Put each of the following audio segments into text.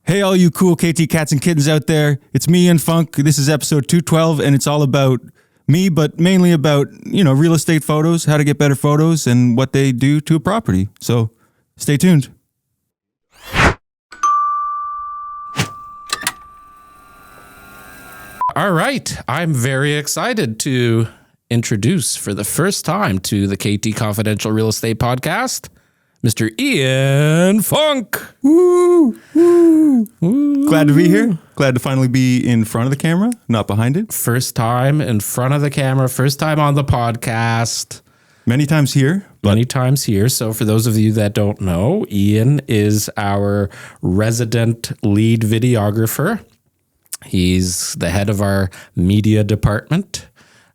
Hey, all you cool KT cats and kittens out there. It's me, Ian Funk. This is episode 212, and it's all about me, but mainly about, real estate photos, how to get better photos, and what they do to a property. So stay tuned. All right. I'm very excited to introduce for the first time to the KT Confidential Real Estate Podcast, Mr. Ian Funk. Woo, woo, woo. Glad to be here. Glad to finally be in front of the camera, not behind it. First time in front of the camera, first time on the podcast. Many times here. Many times here. So for those of you that don't know, Ian is our resident lead videographer. He's the head of our media department.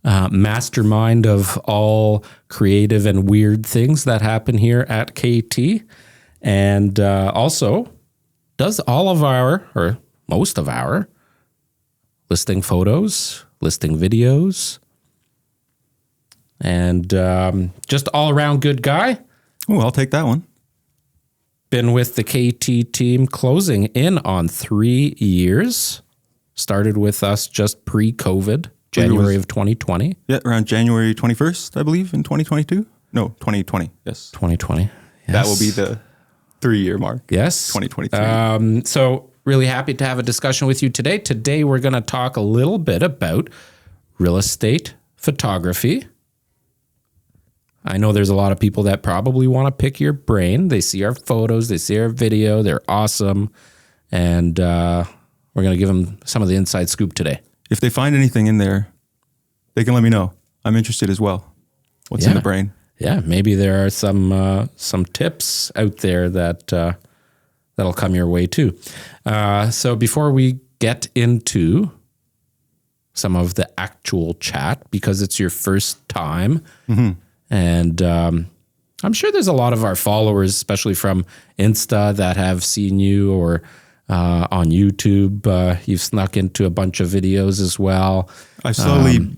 Mastermind of all creative and weird things that happen here at KT, and also does all of our, or most of our, listing photos, listing videos, and just all around good guy. Oh, I'll take that one. Been with the KT team closing in on 3 years. Started with us just pre-COVID. January of 2020. Yeah, around January 21st, I believe, in 2022. No, 2020, yes. 2020, yes. That will be the 3-year mark. Yes. 2023. So really happy to have a discussion with you today. Today, we're going to talk a little bit about real estate photography. I know there's a lot of people that probably want to pick your brain. They see our photos, they see our video, they're awesome. And we're going to give them some of the inside scoop today. If they find anything in there, they can let me know. I'm interested as well. What's in the brain? Yeah, maybe there are some tips out there that that'll come your way too. So before we get into some of the actual chat, because it's your first time, and I'm sure there's a lot of our followers, especially from Insta, that have seen you or on YouTube. You've snuck into a bunch of videos as well. I slowly,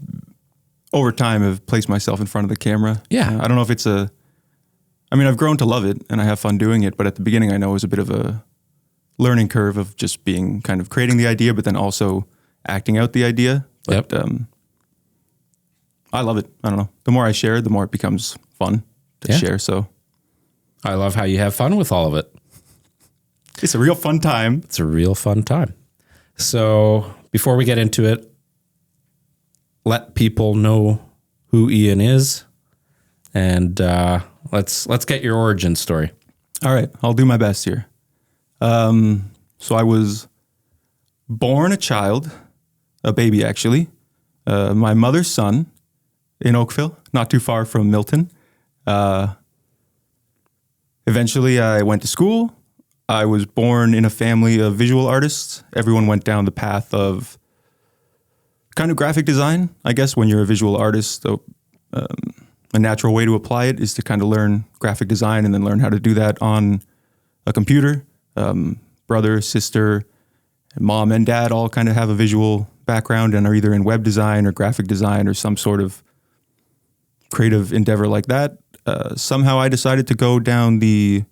over time, have placed myself in front of the camera. Yeah. I don't know if it's I've grown to love it and I have fun doing it, but at the beginning I know it was a bit of a learning curve of just being kind of creating the idea, but then also acting out the idea. But I love it. I don't know. The more I share, the more it becomes fun to share. So I love how you have fun with all of it. It's a real fun time. It's a real fun time. So before we get into it, let people know who Ian is, and let's get your origin story. All right, I'll do my best here. So I was born a baby actually, my mother's son in Oakville, not too far from Milton. Eventually I went to school. I was born in a family of visual artists. Everyone went down the path of kind of graphic design. I guess when you're a visual artist, a natural way to apply it is to kind of learn graphic design and then learn how to do that on a computer. Brother, sister, mom, and dad all kind of have a visual background and are either in web design or graphic design or some sort of creative endeavor like that. Somehow I decided to go down the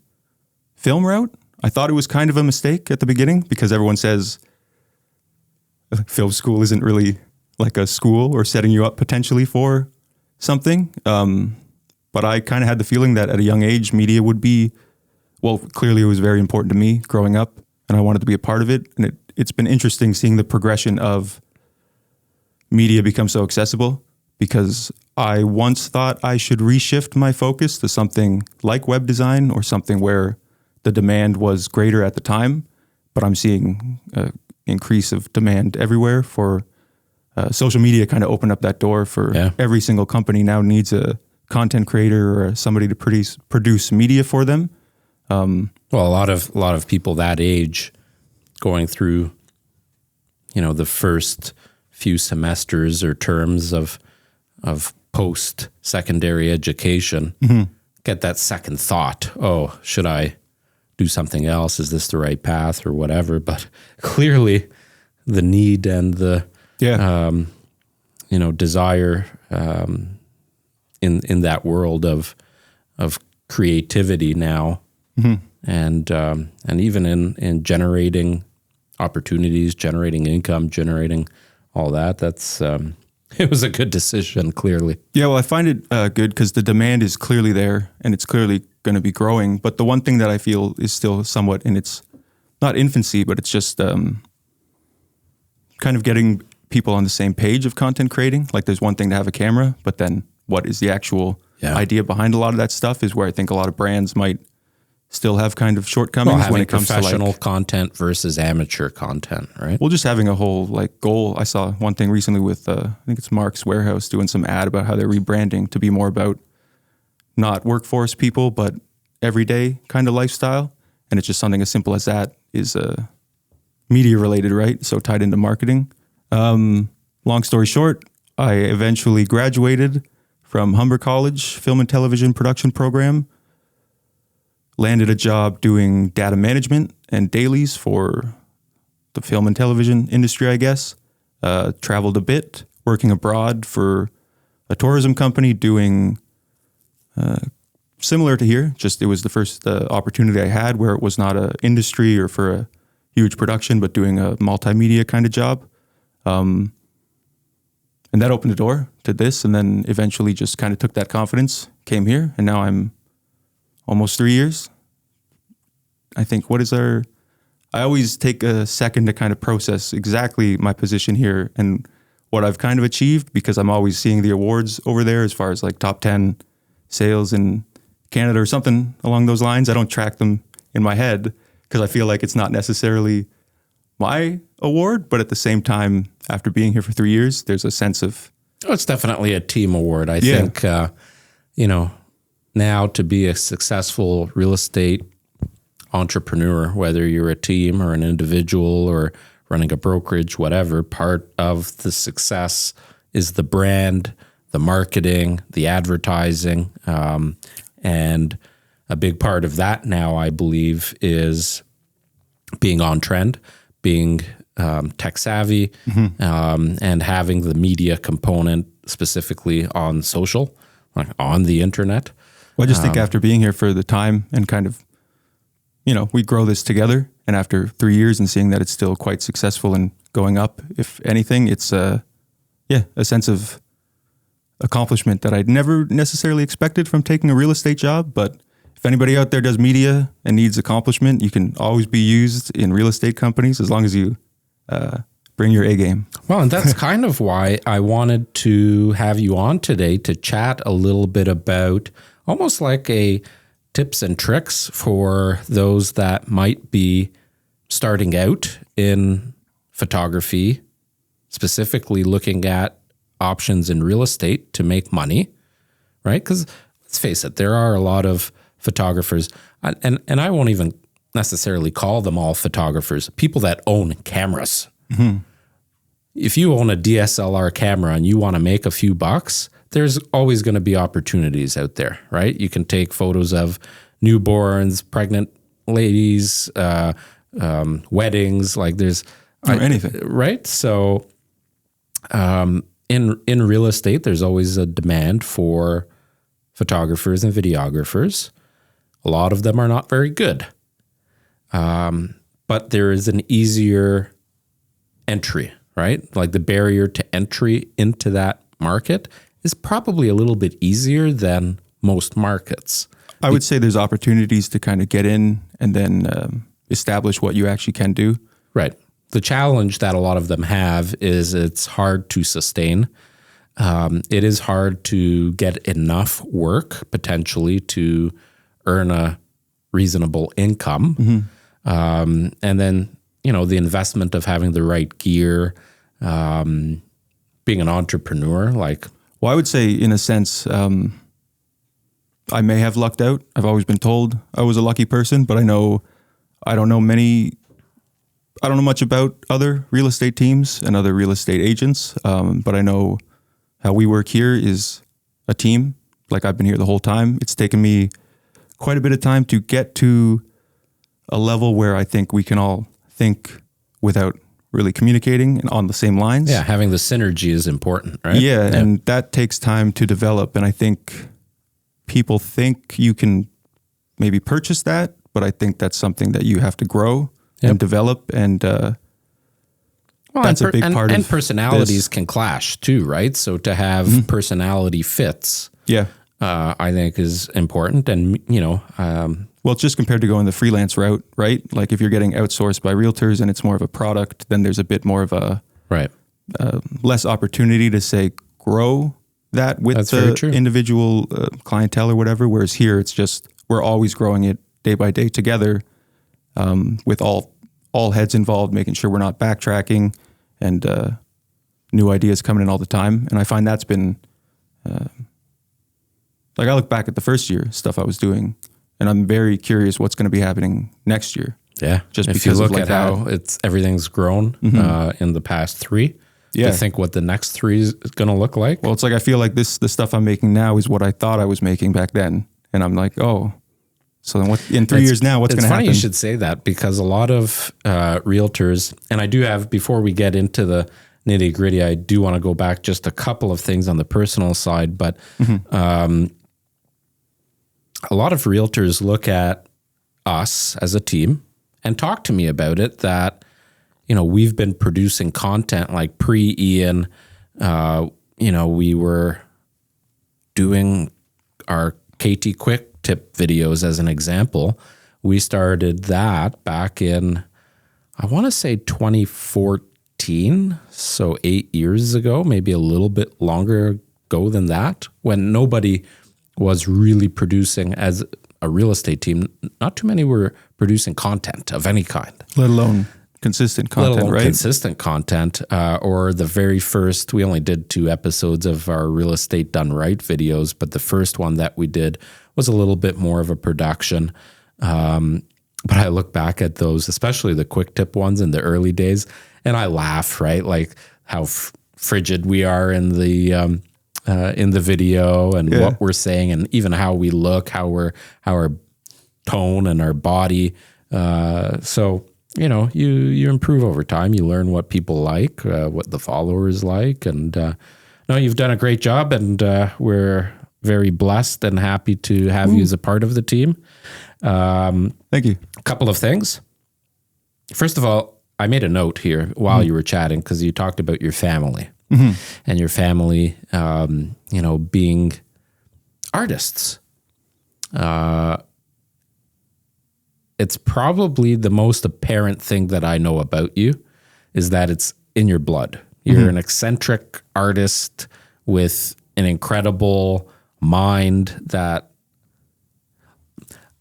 film route. I thought it was kind of a mistake at the beginning because everyone says film school isn't really like a school or setting you up potentially for something. But I kind of had the feeling that at a young age, media would be, well, clearly it was very important to me growing up and I wanted to be a part of it. And it's been interesting seeing the progression of media become so accessible because I once thought I should reshift my focus to something like web design or something where the demand was greater at the time, but I'm seeing an increase of demand everywhere for social media. Kind of opened up that door for every single company now needs a content creator or somebody to produce media for them. Well, a lot of people that age going through, the first few semesters or terms of post-secondary education get that second thought. Oh, should I do something else? Is this the right path or whatever? But clearly the need and the, desire in that world of creativity now and even in generating opportunities, generating income, generating all that. That's it was a good decision, clearly. Yeah, well, I find it good because the demand is clearly there and it's clearly going to be growing. But the one thing that I feel is still somewhat in its, not infancy, but it's just kind of getting people on the same page of content creating. Like there's one thing to have a camera, but then what is the actual idea behind a lot of that stuff is where I think a lot of brands might still have kind of shortcomings when it comes to professional content versus amateur content, right? Well, just having a whole like goal. I saw one thing recently with I think it's Mark's Warehouse doing some ad about how they're rebranding to be more about not workforce people, but everyday kind of lifestyle. And it's just something as simple as that is media related, right? So tied into marketing. Long story short, I eventually graduated from Humber College Film and Television Production Program. Landed a job doing data management and dailies for the film and television industry, I guess. Traveled a bit, working abroad for a tourism company doing similar to here. Just it was the first opportunity I had where it was not an industry or for a huge production, but doing a multimedia kind of job. And that opened the door to this, and then eventually just kind of took that confidence, came here, and now I'm almost 3 years. I think I always take a second to kind of process exactly my position here and what I've kind of achieved because I'm always seeing the awards over there as far as like top 10 sales in Canada or something along those lines. I don't track them in my head because I feel like it's not necessarily my award, but at the same time, after being here for 3 years, there's a sense of... Oh, it's definitely a team award. I think, now to be a successful real estate entrepreneur, whether you're a team or an individual or running a brokerage, whatever, part of the success is the brand, the marketing, the advertising. And a big part of that now, I believe, is being on trend, being tech savvy, and having the media component specifically on social, like on the internet. Well, I just think after being here for the time and kind of, we grow this together. And after 3 years and seeing that it's still quite successful and going up, if anything, it's a sense of accomplishment that I'd never necessarily expected from taking a real estate job. But if anybody out there does media and needs accomplishment, you can always be used in real estate companies as long as you bring your A game. Well, and that's kind of why I wanted to have you on today to chat a little bit about almost like a tips and tricks for those that might be starting out in photography, specifically looking at options in real estate to make money, right? Because let's face it, there are a lot of photographers, and I won't even necessarily call them all photographers, people that own cameras. Mm-hmm. If you own a DSLR camera and you want to make a few bucks, there's always going to be opportunities out there, right? You can take photos of newborns, pregnant ladies, weddings, like there's anything, right? So in real estate, there's always a demand for photographers and videographers. A lot of them are not very good, but there is an easier entry, right? Like the barrier to entry into that market is probably a little bit easier than most markets. I would say there's opportunities to kind of get in and then establish what you actually can do. Right. The challenge that a lot of them have is it's hard to sustain. It is hard to get enough work potentially to earn a reasonable income. Mm-hmm. And then, the investment of having the right gear, being an entrepreneur, like... Well, I would say in a sense, I may have lucked out. I've always been told I was a lucky person, but I don't know much about other real estate teams and other real estate agents. But I know how we work here is a team. Like I've been here the whole time. It's taken me quite a bit of time to get to a level where I think we can all think without really communicating and on the same lines. Yeah, having the synergy is important, right? Yeah, and that takes time to develop. And I think people think you can maybe purchase that, but I think that's something that you have to grow and develop. And Well, that's a big part of and personalities this. can clash too, right? So to have personality fits, Yeah. I think is important. And, Well, it's just compared to going the freelance route, right? Like if you're getting outsourced by realtors and it's more of a product, then there's a bit more of a right. less opportunity to say grow that with That's very the true. individual clientele or whatever. Whereas here, it's just we're always growing it day by day together with all heads involved, making sure we're not backtracking and new ideas coming in all the time. And I find that's been like I look back at the first year stuff I was doing, and I'm very curious what's going to be happening next year. Yeah. Just if because you of look like at how everything's grown in the past 3, Yeah. to think what the next 3 is going to look like. Well, it's like I feel like the stuff I'm making now is what I thought I was making back then, and I'm like, oh, so then what? In 3 years now, what's going to happen? It's funny you should say that, because a lot of realtors, and I do have, before we get into the nitty gritty, I do want to go back just a couple of things on the personal side, but a lot of realtors look at us as a team and talk to me about it, that, we've been producing content like pre-Ian, we were doing our KT Quick Tip videos as an example. We started that back in, I want to say 2014, so 8 years ago, maybe a little bit longer ago than that, when nobody was really producing as a real estate team. Not too many were producing content of any kind. Let alone consistent content, right? Consistent content, or the very first, we only did 2 episodes of our Real Estate Done Right videos, but the first one that we did was a little bit more of a production. But I look back at those, especially the quick tip ones in the early days, and I laugh, right? Like how frigid we are in the video, and what we're saying, and even how we look, how our tone and our body. So, you improve over time. You learn what people like, what the followers like. And no, you've done a great job, and we're very blessed and happy to have you as a part of the team. Thank you. A couple of things. First of all, I made a note here while you were chatting, because you talked about your family and your family, being artists. It's probably the most apparent thing that I know about you is that it's in your blood. You're an eccentric artist with an incredible mind that,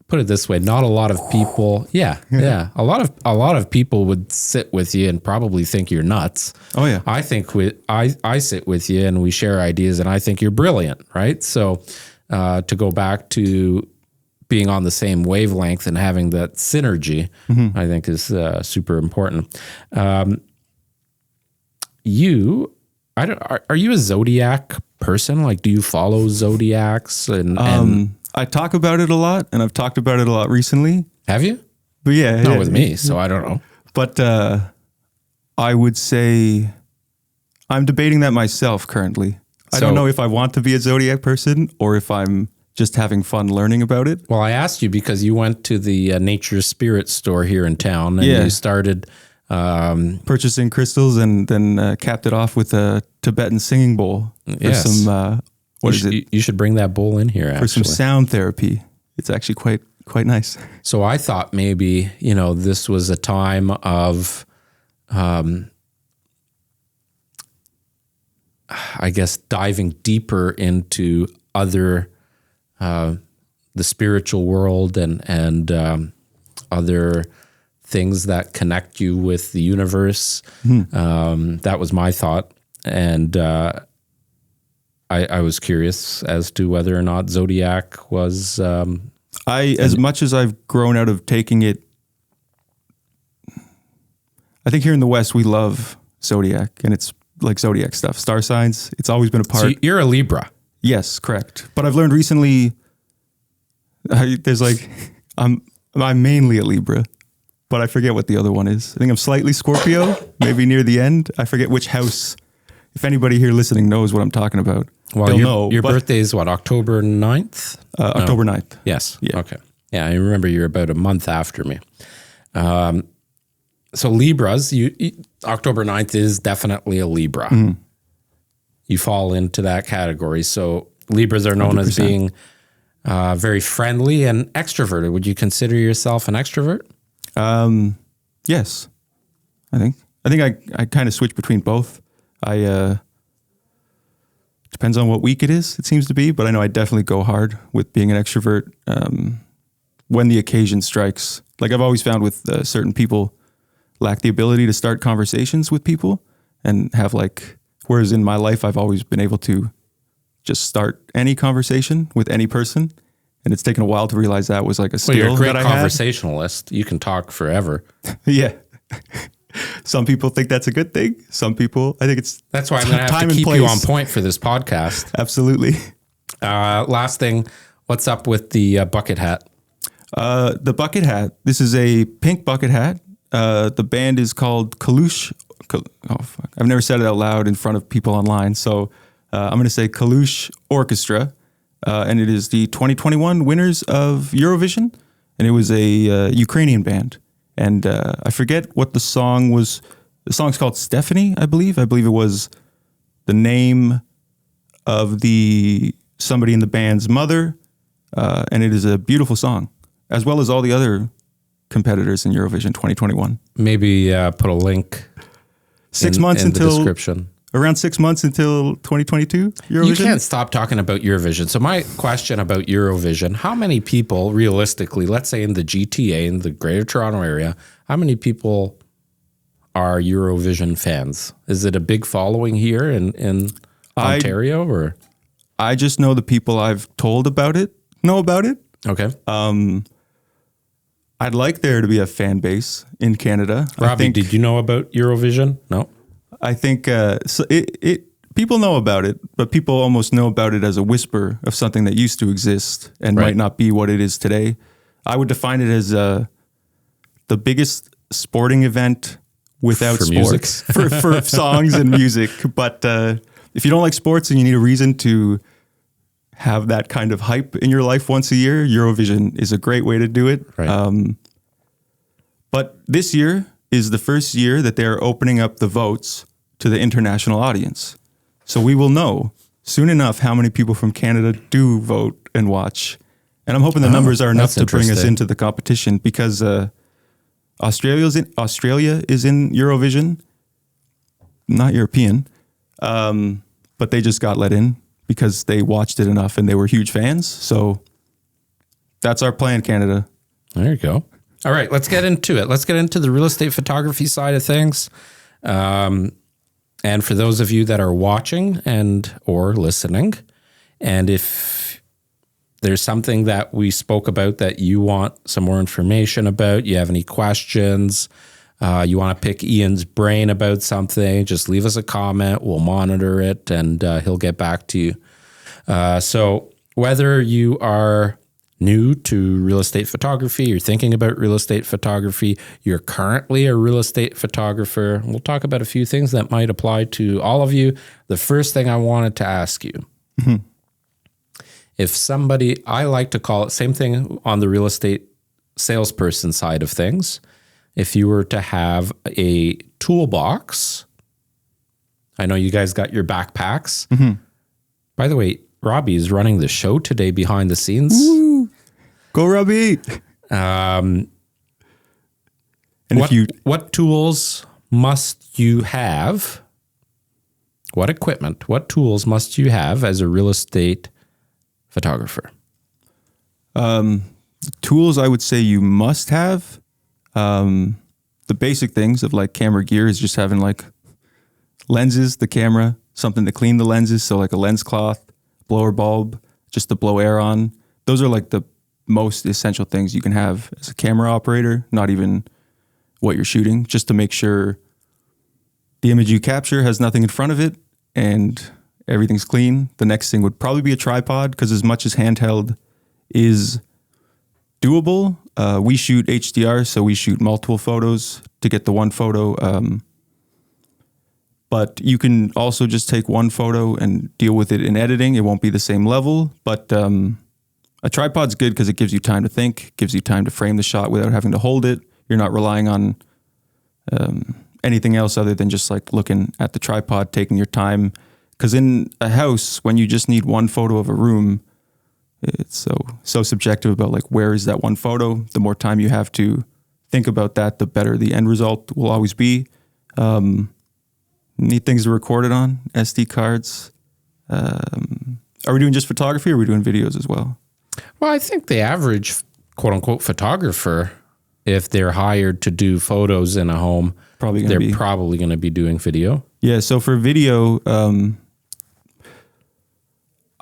put it this way, not a lot of people, a lot of people would sit with you and probably think you're nuts. Oh yeah. I think I sit with you and we share ideas, and I think you're brilliant, right? So to go back to being on the same wavelength and having that synergy, I think is super important. Are you a zodiac person? Like, do you follow zodiacs? And I talk about it a lot, and I've talked about it a lot recently. have you? But yeah, Not with me, so I don't know. But I would say I'm debating that myself currently. I don't know if I want to be a zodiac person or if I'm just having fun learning about it. Well, I asked you because you went to the Nature Spirit store here in town, and you started purchasing crystals, and then capped it off with a Tibetan singing bowl for some You should bring that bowl in here, for some sound therapy. It's actually quite nice. So I thought maybe, this was a time of, I guess, diving deeper into other, the spiritual world and other things that connect you with the universe. That was my thought. And I was curious as to whether or not zodiac was... as much as I've grown out of taking it, I think here in the West, we love zodiac, and it's like zodiac stuff, star signs. It's always been a part. So you're a Libra. Yes, correct. But I've learned recently, I'm mainly a Libra, but I forget what the other one is. I think I'm slightly Scorpio, maybe near the end. I forget which house. If anybody here listening knows what I'm talking about, well, they'll know. Your birthday is what, October 9th? October 9th. Yes. Yeah. Okay. Yeah, I remember you're about a month after me. So Libras, October 9th is definitely a Libra. You fall into that category. So Libras are known 100%. as being very friendly and extroverted. Would you consider yourself an extrovert? Yes, I think I kind of switch between both. Depends on what week it is, it seems to be, but I know I definitely go hard with being an extrovert when the occasion strikes. Like I've always found with certain people lack the ability to start conversations with people and have whereas in my life, I've always been able to just start any conversation with any person. And it's taken a while to realize that was like a skill Well, you're a great that I had. conversationalist. You can talk forever. Yeah. Some people think that's a good thing. Some people, I think That's why I'm going to have to keep you on point for this podcast. Absolutely. Last thing, what's up with the bucket hat? The bucket hat. This is a pink bucket hat. The band is called Kalush. Oh, fuck. I've never said it out loud in front of people online. So I'm going to say Kalush Orchestra. And it is the 2021 winners of Eurovision. And it was a Ukrainian band. And I forget what the song was. The song's called Stephanie, I believe. I believe it was the name of somebody in the band's mother. And it is a beautiful song, as well as all the other competitors in Eurovision 2021. Maybe put a link 6 months in until the description. Around 6 months until 2022 Eurovision. You can't stop talking about Eurovision. So my question about Eurovision, how many people realistically, let's say in the GTA, in the Greater Toronto Area, how many people are Eurovision fans? Is it a big following here in Ontario or? I just know the people I've told about it know about it. Okay. I'd like there to be a fan base in Canada. Robbie, did you know about Eurovision? No. I think so people know about it, but people almost know about it as a whisper of something that used to exist and might not be what it is today. I would define it as the biggest sporting event without For sports for songs and music. But if you don't like sports and you need a reason to have that kind of hype in your life once a year, Eurovision is a great way to do it. Right. But this year is the first year that they're opening up the votes to the international audience. So we will know soon enough how many people from Canada do vote and watch. And I'm hoping the numbers are enough to bring us into the competition because Australia is in Eurovision, not European, but they just got let in because they watched it enough and they were huge fans. So that's our plan, Canada. There you go. All right, let's get into it. Let's get into the real estate photography side of things. And for those of you that are watching or listening, and if there's something that we spoke about that you want some more information about, you have any questions, you want to pick Ian's brain about something, just leave us a comment. We'll monitor it and he'll get back to you. So whether you are new to real estate photography, you're thinking about real estate photography, you're currently a real estate photographer, we'll talk about a few things that might apply to all of you. The first thing I wanted to ask you, if somebody, I like to call it, same thing on the real estate salesperson side of things, if you were to have a toolbox, I know you guys got your backpacks. By the way, Robbie is running the show today behind the scenes. Woo! Go Robbie! And what tools must you have? What equipment, what tools must you have as a real estate photographer? Tools I would say you must have. The basic things of like camera gear is just having like lenses, the camera, something to clean the lenses. So like a lens cloth, blower bulb, just to blow air on. Those are like the most essential things you can have as a camera operator, not even what you're shooting, just to make sure the image you capture has nothing in front of it and everything's clean. The next thing would probably be a tripod because as much as handheld is doable, we shoot HDR, so we shoot multiple photos to get the one photo. But you can also just take one photo and deal with it in editing. It won't be the same level, but a tripod's good because it gives you time to think, gives you time to frame the shot without having to hold it. You're not relying on anything else other than just like looking at the tripod, taking your time. Because in a house, when you just need one photo of a room, it's so subjective about like where is that one photo. The more time you have to think about that, the better the end result will always be. Need things to record it on, SD cards. Are we doing just photography or are we doing videos as well? Well, I think the average quote unquote photographer, if they're hired to do photos in a home, they're probably going to be doing video. Yeah. So for video,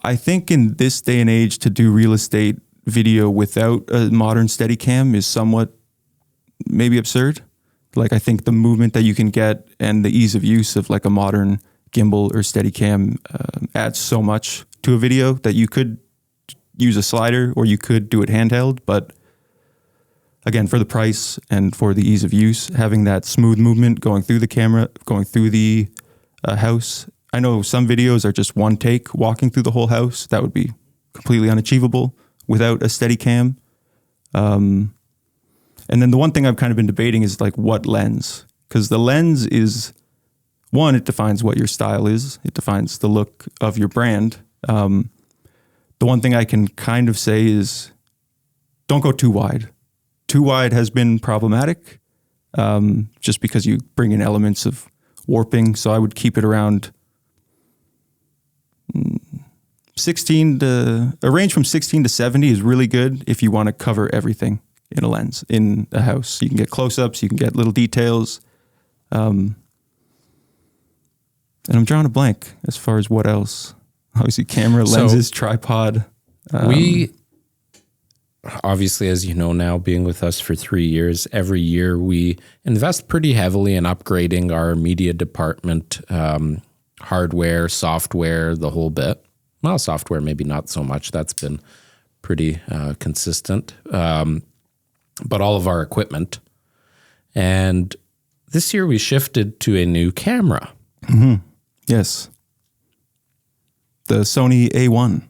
I think in this day and age to do real estate video without a modern Steadicam is somewhat maybe absurd. Like I think the movement that you can get and the ease of use of like a modern gimbal or Steadicam adds so much to a video that you could use a slider or you could do it handheld. But again, for the price and for the ease of use, having that smooth movement going through the camera, going through the house. I know some videos are just one take walking through the whole house. That would be completely unachievable without a Steadicam. And then the one thing I've kind of been debating is like what lens, because the lens is one, it defines what your style is. It defines the look of your brand. The one thing I can kind of say is don't go too wide. Too wide has been problematic just because you bring in elements of warping. So I would keep it around 16 to a range from 16 to 70 is really good if you want to cover everything in a lens in a house. You can get close-ups, you can get little details. And I'm drawing a blank as far as what else. Obviously camera, lenses, tripod. We obviously, as you know now, being with us for 3 years, every year we invest pretty heavily in upgrading our media department, hardware, software, the whole bit. Well, software, maybe not so much. That's been pretty consistent. But all of our equipment. And this year we shifted to a new camera. Mm-hmm. Yes. The Sony A1.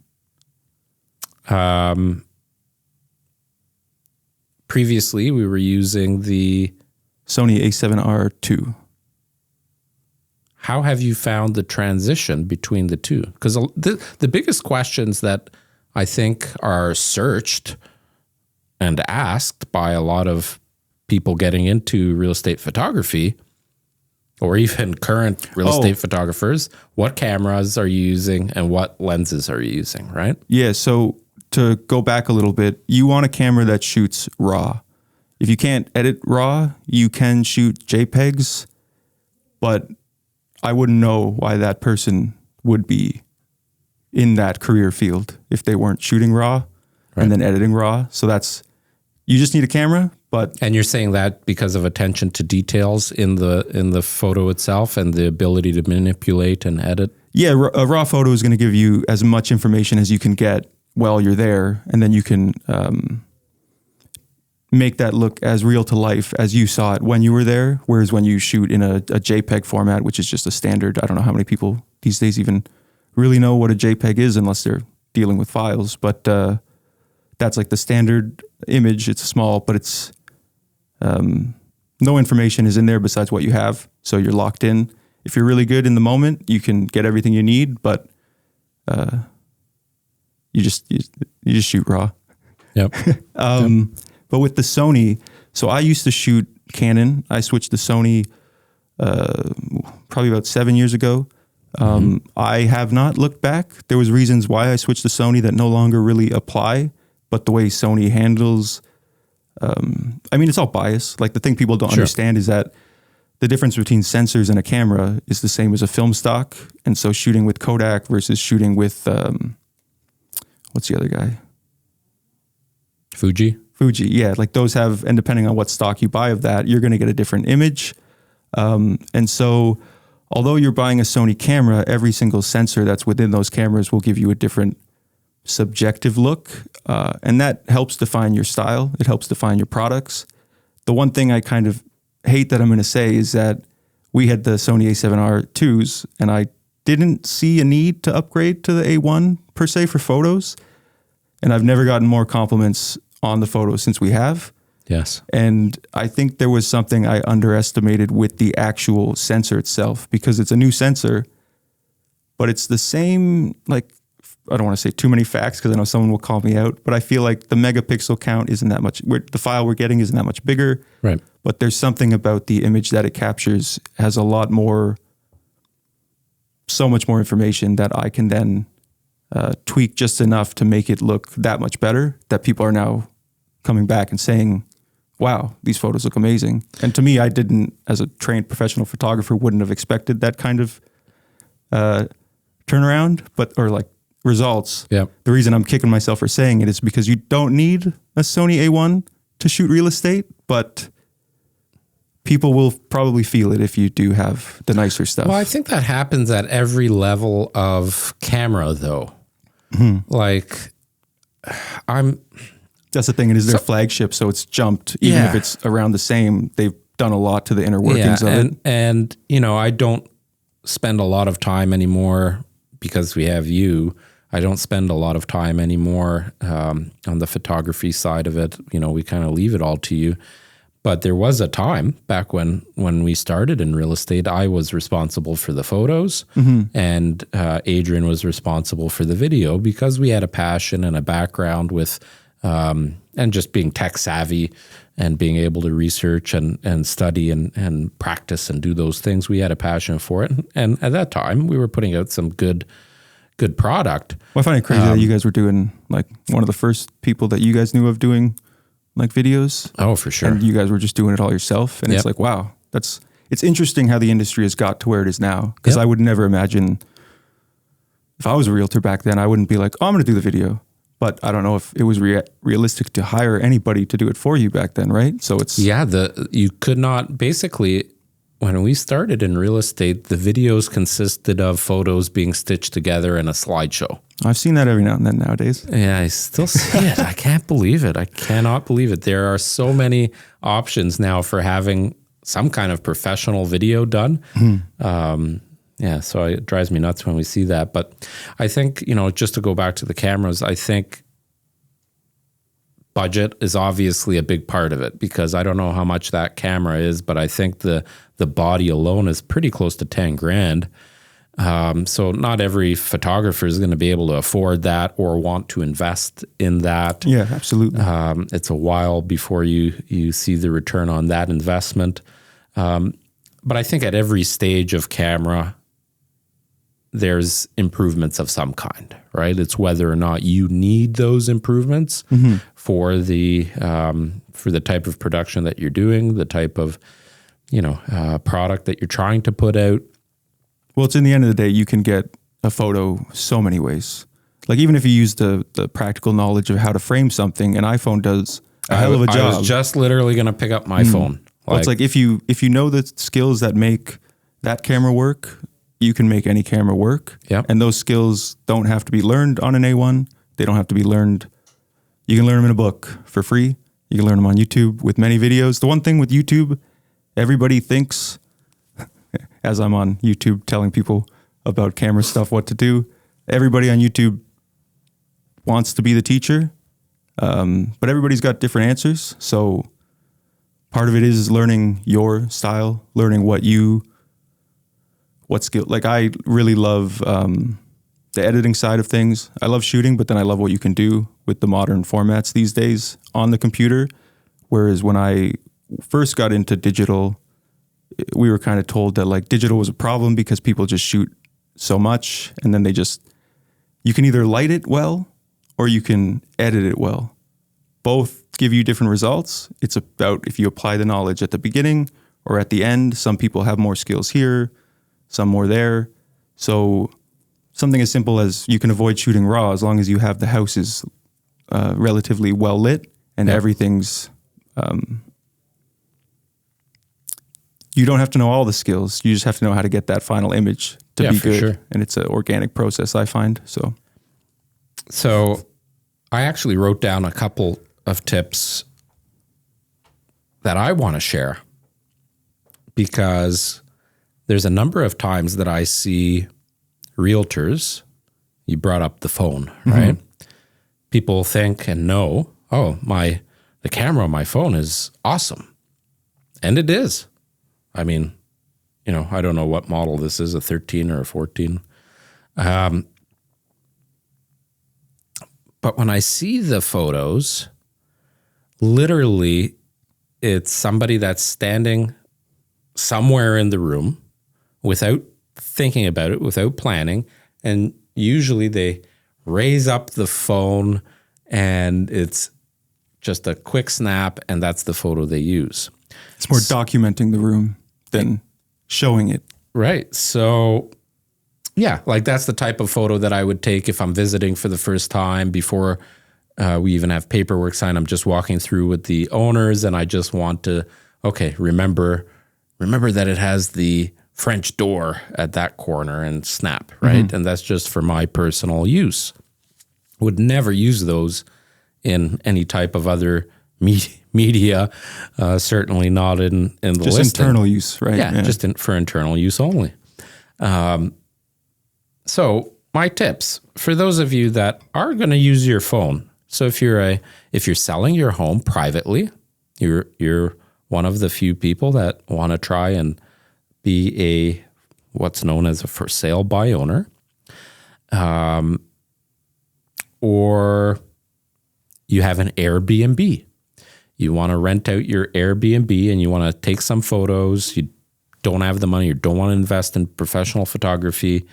Previously, we were using the Sony A7R II. How have you found the transition between the two? Because the biggest questions that I think are searched and asked by a lot of people getting into real estate photography, or even current real estate photographers, what cameras are you using and what lenses are you using, right? Yeah, so to go back a little bit, you want a camera that shoots RAW. If you can't edit RAW, you can shoot JPEGs, but I wouldn't know why that person would be in that career field if they weren't shooting RAW and then editing RAW. So you just need a camera, and you're saying that because of attention to details in the photo itself and the ability to manipulate and edit? Yeah, a RAW photo is going to give you as much information as you can get while you're there, and then you can make that look as real to life as you saw it when you were there. Whereas when you shoot in a JPEG format, which is just a standard, I don't know how many people these days even really know what a JPEG is unless they're dealing with files. But that's like the standard image. It's small, but it's no information is in there besides what you have. So you're locked in. If you're really good in the moment, you can get everything you need, but you just shoot RAW. Yep. But with the Sony, so I used to shoot Canon. I switched to Sony probably about 7 years ago. I have not looked back. There was reasons why I switched to Sony that no longer really apply, but the way Sony handles, it's all bias. Like the thing people don't understand is that the difference between sensors and a camera is the same as a film stock. And so shooting with Kodak versus shooting with, what's the other guy? Fuji, yeah. Like those have, and depending on what stock you buy of that, you're going to get a different image. And so although you're buying a Sony camera, every single sensor that's within those cameras will give you a different subjective look. And that helps define your style. It helps define your products. The one thing I kind of hate that I'm going to say is that we had the Sony A7R IIs and I didn't see a need to upgrade to the A1 per se for photos. And I've never gotten more compliments on the photos since we have. Yes. And I think there was something I underestimated with the actual sensor itself, because it's a new sensor, but it's the same, like, I don't want to say too many facts because I know someone will call me out, but I feel like the megapixel count isn't that much, the file we're getting isn't that much bigger. Right. But there's something about the image that it captures has a lot more, so much more information that I can then tweak just enough to make it look that much better, that people are now coming back and saying, wow, these photos look amazing. And to me, I didn't, as a trained professional photographer, wouldn't have expected that kind of turnaround, or like results. Yeah. The reason I'm kicking myself for saying it is because you don't need a Sony A1 to shoot real estate, but people will probably feel it if you do have the nicer stuff. Well, I think that happens at every level of camera, though. Like, That's the thing. It is their flagship, so it's jumped. Even if it's around the same, they've done a lot to the inner workings of it. And, you know, I don't spend a lot of time anymore because we have you. I don't spend a lot of time anymore on the photography side of it. You know, we kind of leave it all to you. But there was a time back when we started in real estate, I was responsible for the photos and Adrian was responsible for the video, because we had a passion and a background with and just being tech savvy and being able to research and study and practice and do those things. We had a passion for it. And at that time, we were putting out some good product. Well, I find it crazy that you guys were doing, like, one of the first people that you guys knew of doing like videos. Oh, for sure. And you guys were just doing it all yourself. And it's like, wow, it's interesting how the industry has got to where it is now. Because I would never imagine, if I was a realtor back then, I wouldn't be like, oh, I'm going to do the video. But I don't know if it was realistic to hire anybody to do it for you back then, right? So it's... Yeah, you could not, basically, when we started in real estate, the videos consisted of photos being stitched together in a slideshow. I've seen that every now and then nowadays. Yeah, I still see it. I can't believe it. I cannot believe it. There are so many options now for having some kind of professional video done. Yeah, so it drives me nuts when we see that. But I think, you know, just to go back to the cameras, I think budget is obviously a big part of it, because I don't know how much that camera is, but I think the body alone is pretty close to 10 grand. So not every photographer is going to be able to afford that or want to invest in that. Yeah, absolutely. It's a while before you see the return on that investment. But I think at every stage of camera, there's improvements of some kind, right? It's whether or not you need those improvements for the type of production that you're doing, the type of, you know, product that you're trying to put out. Well, it's in the end of the day, you can get a photo so many ways. Like, even if you use the practical knowledge of how to frame something, an iPhone does a hell of a job. I was just literally going to pick up my phone. Well, it's like if you know the skills that make that camera work, you can make any camera work. Yep. And those skills don't have to be learned on an A1. They don't have to be learned. You can learn them in a book for free. You can learn them on YouTube with many videos. The one thing with YouTube, everybody thinks, as I'm on YouTube telling people about camera stuff, what to do, everybody on YouTube wants to be the teacher, but everybody's got different answers. So part of it is learning your style, learning what skill. Like, I really love the editing side of things. I love shooting, but then I love what you can do with the modern formats these days on the computer. Whereas when I first got into digital, we were kind of told that, like, digital was a problem because people just shoot so much, and then you can either light it well or you can edit it well. Both give you different results. It's about if you apply the knowledge at the beginning or at the end. Some people have more skills here, some more there. So something as simple as you can avoid shooting raw as long as you have the houses relatively well lit and everything's... you don't have to know all the skills. You just have to know how to get that final image to be good. Sure. And it's an organic process, I find. So I actually wrote down a couple of tips that I want to share, because there's a number of times that I see realtors, you brought up the phone, right? People think and know, oh, my the camera on my phone is awesome. And it is. I mean, I don't know what model this is, a 13 or a 14. But when I see the photos, literally, it's somebody that's standing somewhere in the room without thinking about it, without planning. And usually they raise up the phone and it's just a quick snap, and that's the photo they use. It's more documenting the room than showing it. Right. So, yeah, like that's the type of photo that I would take if I'm visiting for the first time before we even have paperwork signed. I'm just walking through with the owners, and I just want to, remember that it has the French door at that corner and snap, right? Mm-hmm. And that's just for my personal use. Would never use those in any type of other media, certainly not in the just listing. Internal use, right? Yeah. Just for internal use only. So my tips for those of you that are going to use your phone. So if you're selling your home privately, you're one of the few people that want to try and be what's known as a for sale by owner, or you have an Airbnb. You want to rent out your Airbnb and you want to take some photos. You don't have the money, you don't want to invest in professional photography.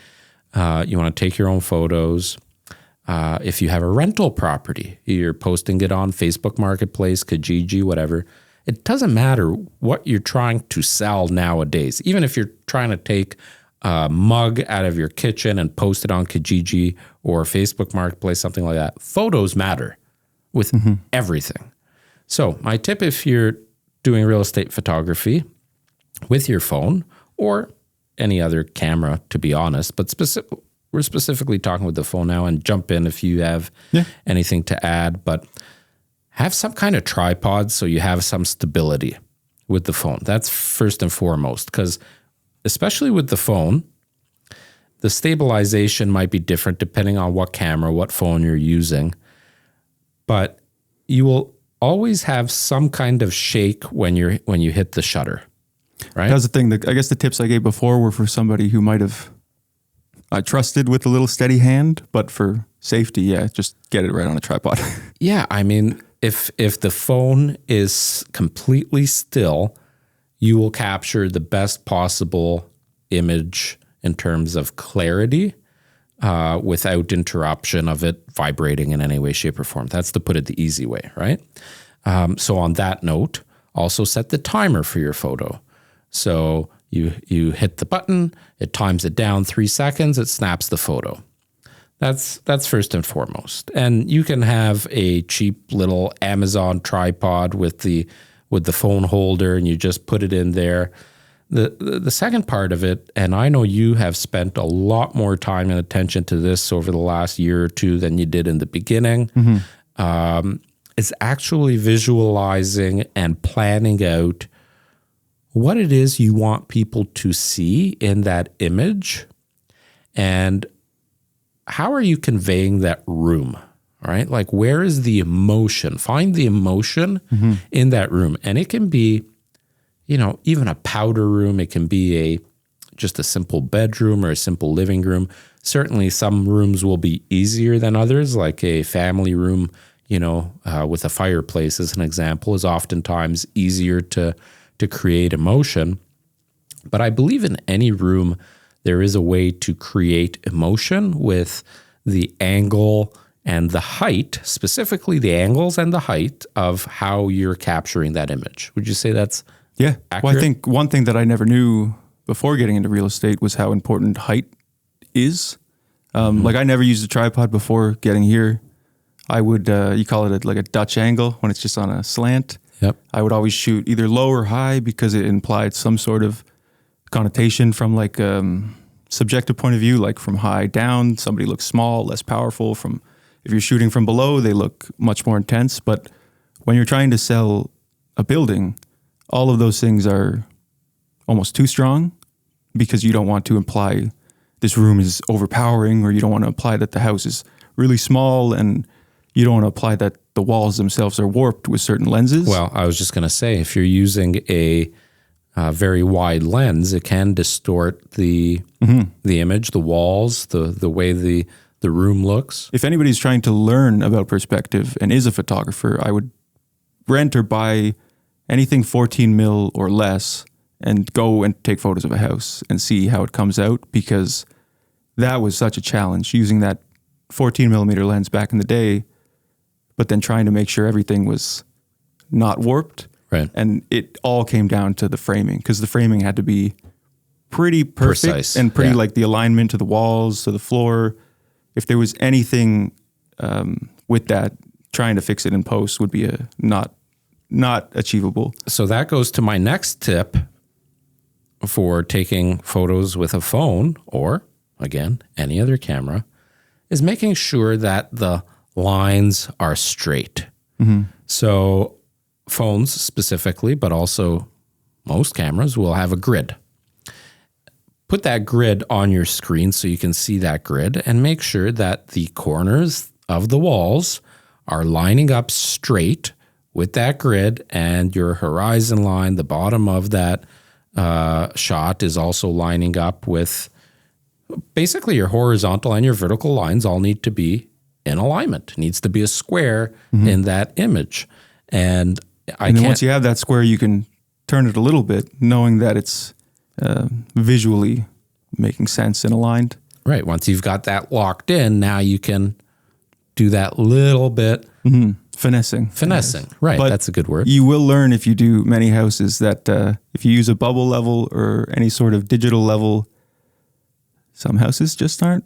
You want to take your own photos. If you have a rental property, you're posting it on Facebook Marketplace, Kijiji, whatever. It doesn't matter what you're trying to sell nowadays. Even if you're trying to take a mug out of your kitchen and post it on Kijiji or Facebook Marketplace, something like that, photos matter with everything. So my tip, if you're doing real estate photography with your phone or any other camera, to be honest, but we're specifically talking with the phone now, and jump in if you have anything to add, but have some kind of tripod so you have some stability with the phone. That's first and foremost, because especially with the phone, the stabilization might be different depending on what camera, what phone you're using, but you will always have some kind of shake when you hit the shutter, right? That's the thing. I guess the tips I gave before were for somebody who might have trusted with a little steady hand, but for safety, just get it right on a tripod. Yeah, I mean, if the phone is completely still, you will capture the best possible image in terms of clarity without interruption of it vibrating in any way, shape, or form. That's to put it the easy way, right? So on that note, also set the timer for your photo. So you hit the button, it times it down 3 seconds, it snaps the photo. That's first and foremost. And you can have a cheap little Amazon tripod with the phone holder, and you just put it in there. The second part of it, and I know you have spent a lot more time and attention to this over the last year or two than you did in the beginning, is actually visualizing and planning out what it is you want people to see in that image, and how are you conveying that room, right? Like, where is the emotion? Find the emotion in that room. And it can be, even a powder room. It can be just a simple bedroom or a simple living room. Certainly some rooms will be easier than others, like a family room, with a fireplace as an example, is oftentimes easier to create emotion. But I believe in any room, there is a way to create emotion with the angle and the height, specifically the angles and the height of how you're capturing that image. Would you say that's accurate? Well, I think one thing that I never knew before getting into real estate was how important height is. Like, I never used a tripod before getting here. I would, you call it like a Dutch angle when it's just on a slant. Yep. I would always shoot either low or high because it implied some sort of connotation from like subjective point of view, like from high down, somebody looks small, less powerful. From if you're shooting from below, they look much more intense. But when you're trying to sell a building, all of those things are almost too strong because you don't want to imply this room is overpowering, or you don't want to imply that the house is really small, and you don't want to apply that the walls themselves are warped with certain lenses. Well, I was just going to say, if you're using a very wide lens, it can distort the image, the walls, the way the room looks. If anybody's trying to learn about perspective and is a photographer, I would rent or buy anything 14 mil or less and go and take photos of a house and see how it comes out, because that was such a challenge using that 14 millimeter lens back in the day, but then trying to make sure everything was not warped. Right. And it all came down to the framing, because the framing had to be pretty perfect, precise, and pretty like the alignment to the walls, to the floor. If there was anything with that, trying to fix it in post would be not achievable. So that goes to my next tip for taking photos with a phone, or again, any other camera, is making sure that the lines are straight. So phones specifically, but also most cameras will have a grid. Put that grid on your screen so you can see that grid, and make sure that the corners of the walls are lining up straight with that grid, and your horizon line, the bottom of that shot, is also lining up with basically your horizontal and your vertical lines all need to be in alignment. It needs to be a square in that image. And then once you have that square, you can turn it a little bit, knowing that it's visually making sense and aligned. Right. Once you've got that locked in, now you can do that little bit. Finessing. Right. But that's a good word. You will learn if you do many houses that if you use a bubble level or any sort of digital level, some houses just aren't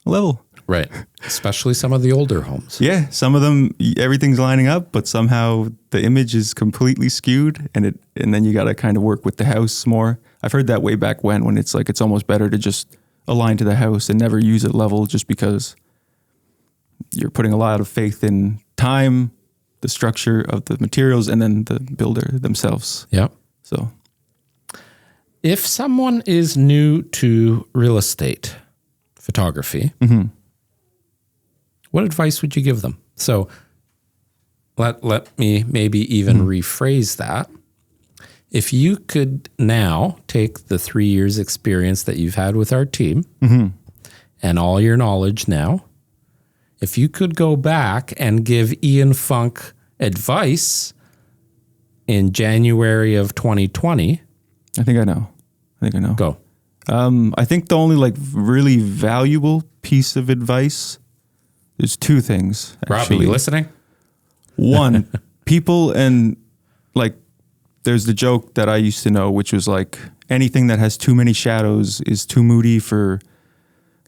level. Right. Especially some of the older homes. Yeah. Some of them, everything's lining up, but somehow the image is completely skewed, and then you got to kind of work with the house more. I've heard that way back when it's like, it's almost better to just align to the house and never use it level, just because you're putting a lot of faith in time, the structure of the materials, and then the builder themselves. Yeah. So if someone is new to real estate photography, what advice would you give them? So let me maybe even rephrase that. If you could now take the 3 years experience that you've had with our team and all your knowledge now, if you could go back and give Ian Funk advice in January of 2020. I think I know. Go. I think the only like really valuable piece of advice, there's two things. Rob, are you listening? One, people, and like, there's the joke that I used to know, which was like, anything that has too many shadows is too moody for,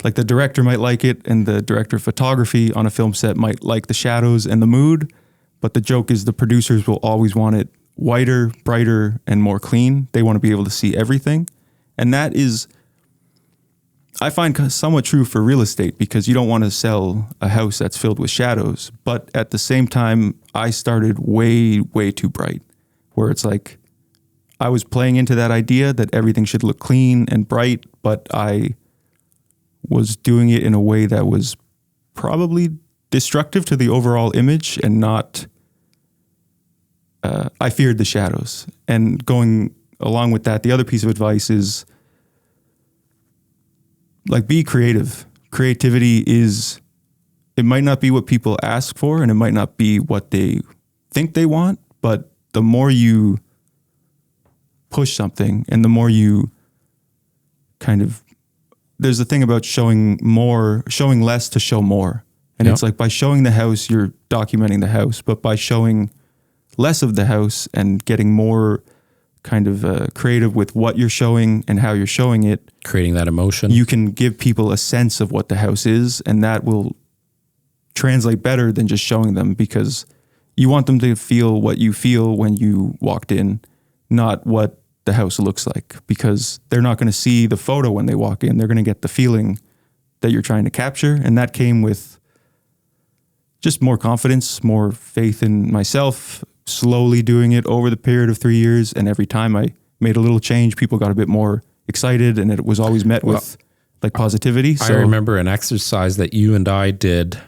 like, the director might like it, and the director of photography on a film set might like the shadows and the mood. But the joke is the producers will always want it whiter, brighter, and more clean. They want to be able to see everything. And that is, I find, somewhat true for real estate, because you don't want to sell a house that's filled with shadows. But at the same time, I started way, way too bright, where it's like I was playing into that idea that everything should look clean and bright, but I was doing it in a way that was probably destructive to the overall image, and not, I feared the shadows. And going along with that, the other piece of advice is, like, be creative. Creativity is, it might not be what people ask for, and it might not be what they think they want, but the more you push something, and the more you kind of, there's a thing about showing less to show more. And it's like, by showing the house, you're documenting the house, but by showing less of the house and getting more kind of creative with what you're showing and how you're showing it, creating that emotion, you can give people a sense of what the house is, and that will translate better than just showing them, because you want them to feel what you feel when you walked in, not what the house looks like, because they're not going to see the photo when they walk in. They're going to get the feeling that you're trying to capture. And that came with just more confidence, more faith in myself, slowly doing it over the period of 3 years. And every time I made a little change, people got a bit more excited, and it was always met with like positivity. I remember an exercise that you and I did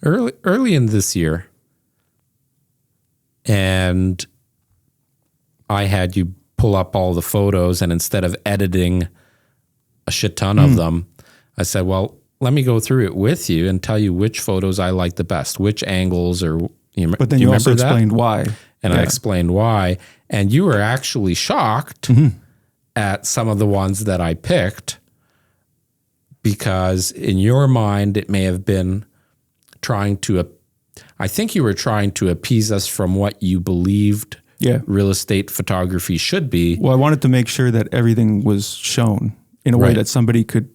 early in this year, and I had you pull up all the photos, and instead of editing a shit ton of them, I said, well, let me go through it with you and tell you which photos I like the best, which angles, or but then you also explained why. And I explained why. And you were actually shocked at some of the ones that I picked, because in your mind, it may have been I think you were trying to appease us from what you believed real estate photography should be. Well, I wanted to make sure that everything was shown in a way that somebody could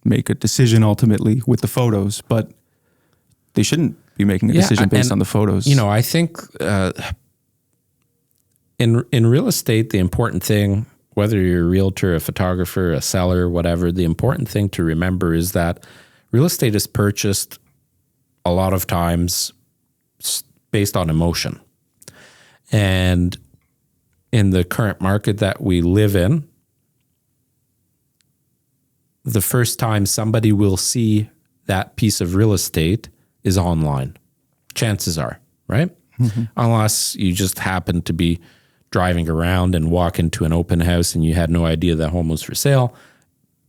make a decision ultimately with the photos, but they shouldn't be making a decision based on the photos. I think in real estate, the important thing, whether you're a realtor, a photographer, a seller, whatever, the important thing to remember is that real estate is purchased a lot of times based on emotion. And in the current market that we live in, the first time somebody will see that piece of real estate is online. Chances are, right? Unless you just happen to be driving around and walk into an open house and you had no idea that home was for sale.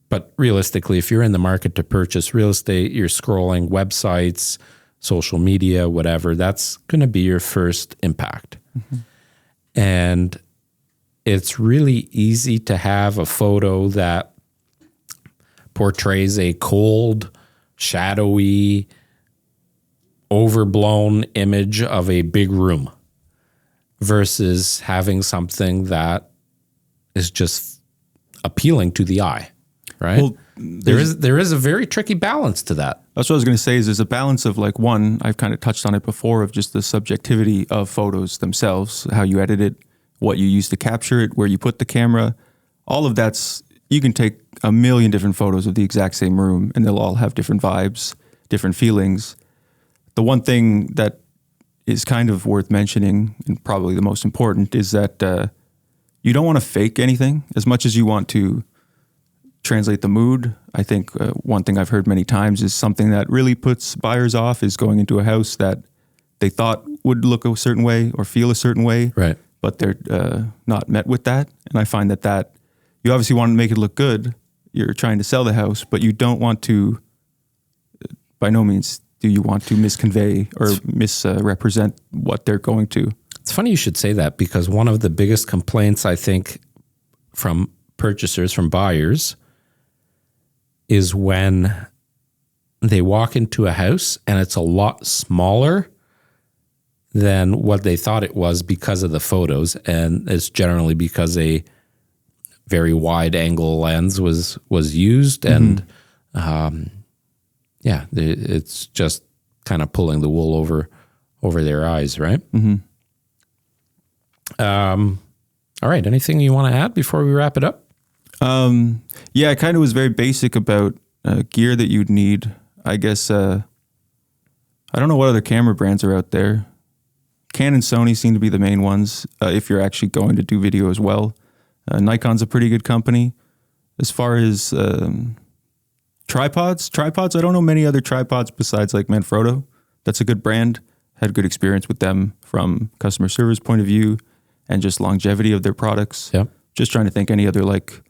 But realistically, if you're in the market to purchase real estate, you're scrolling websites, social media, whatever, that's going to be your first impact. And it's really easy to have a photo that portrays a cold, shadowy, overblown image of a big room versus having something that is just appealing to the eye, right? Well, there is a very tricky balance to that. That's what I was going to say is there's a balance of like, one, I've kind of touched on it before, of just the subjectivity of photos themselves, how you edit it, what you use to capture it, where you put the camera. All of that's, you can take a million different photos of the exact same room and they'll all have different vibes, different feelings. The one thing that is kind of worth mentioning, and probably the most important, is that you don't want to fake anything as much as you want to translate the mood. I think one thing I've heard many times is something that really puts buyers off is going into a house that they thought would look a certain way or feel a certain way, right? But they're not met with that. And I find that you obviously want to make it look good. You're trying to sell the house, but you don't want to, by no means do you want to misconvey or misrepresent what they're going to. It's funny you should say that, because one of the biggest complaints I think from purchasers, from buyers, is when they walk into a house and it's a lot smaller than what they thought it was because of the photos. And it's generally because a very wide angle lens was used. And it's just kind of pulling the wool over their eyes, right? All right. Anything you want to add before we wrap it up? I kind of was very basic about gear that you'd need. I guess I don't know what other camera brands are out there. Canon, Sony seem to be the main ones if you're actually going to do video as well. Nikon's a pretty good company. As far as tripods, I don't know many other tripods besides like Manfrotto. That's a good brand. Had good experience with them from customer service point of view and just longevity of their products. Yeah. Just trying to think any other like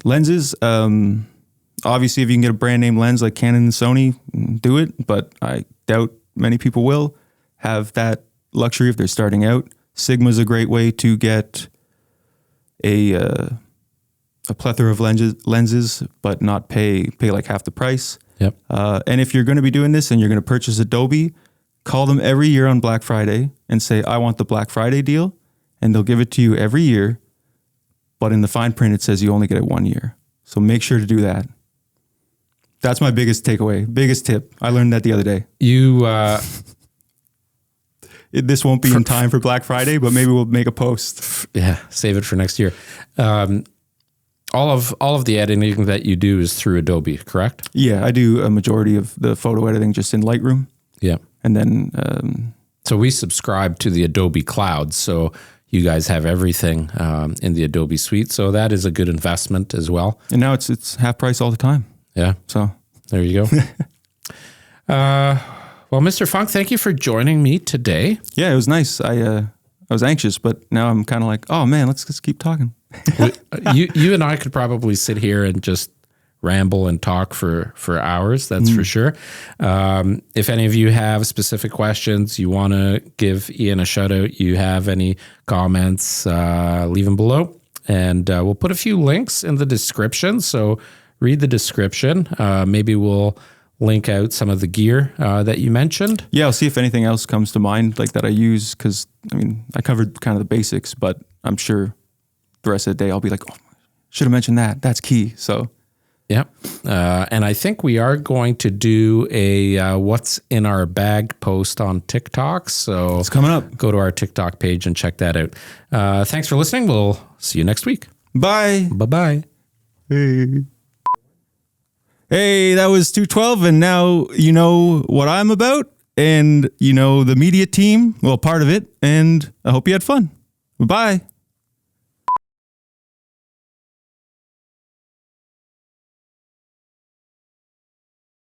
lenses. Obviously, if you can get a brand name lens like Canon and Sony, do it. But I doubt many people will have that luxury if they're starting out. Sigma's a great way to get a plethora of lenses, but not pay like half the price. Yep. And if you're going to be doing this and you're going to purchase Adobe, call them every year on Black Friday and say, I want the Black Friday deal, and they'll give it to you every year. But in the fine print, it says you only get it 1 year. So make sure to do that. That's my biggest takeaway, biggest tip. I learned that the other day. This won't be in time for Black Friday, but maybe we'll make a post. Yeah, save it for next year. All of the editing that you do is through Adobe, correct? Yeah, I do a majority of the photo editing just in Lightroom. Yeah. And then... so we subscribe to the Adobe Cloud, so you guys have everything in the Adobe suite. So that is a good investment as well. And now it's half price all the time. Yeah. So there you go. Well, Mr. Funk, thank you for joining me today. Yeah, it was nice. I was anxious, but now I'm kind of like, oh man, let's just keep talking. You and I could probably sit here and just ramble and talk for hours. That's for sure. If any of you have specific questions, you want to give Ian a shout out, you have any comments, leave them below. And we'll put a few links in the description. So read the description. Maybe we'll link out some of the gear that you mentioned. Yeah, I'll see if anything else comes to mind like that I use, because I mean, I covered kind of the basics, but I'm sure the rest of the day I'll be like, oh, should have mentioned that. That's key. So yeah. And I think we are going to do a what's in our bag post on TikTok. So it's coming up. Go to our TikTok page and check that out. Thanks for listening. We'll see you next week. Bye. Bye-bye. Hey, that was 212, and now you know what I'm about, and you know the media team, well, part of it, and I hope you had fun. Bye.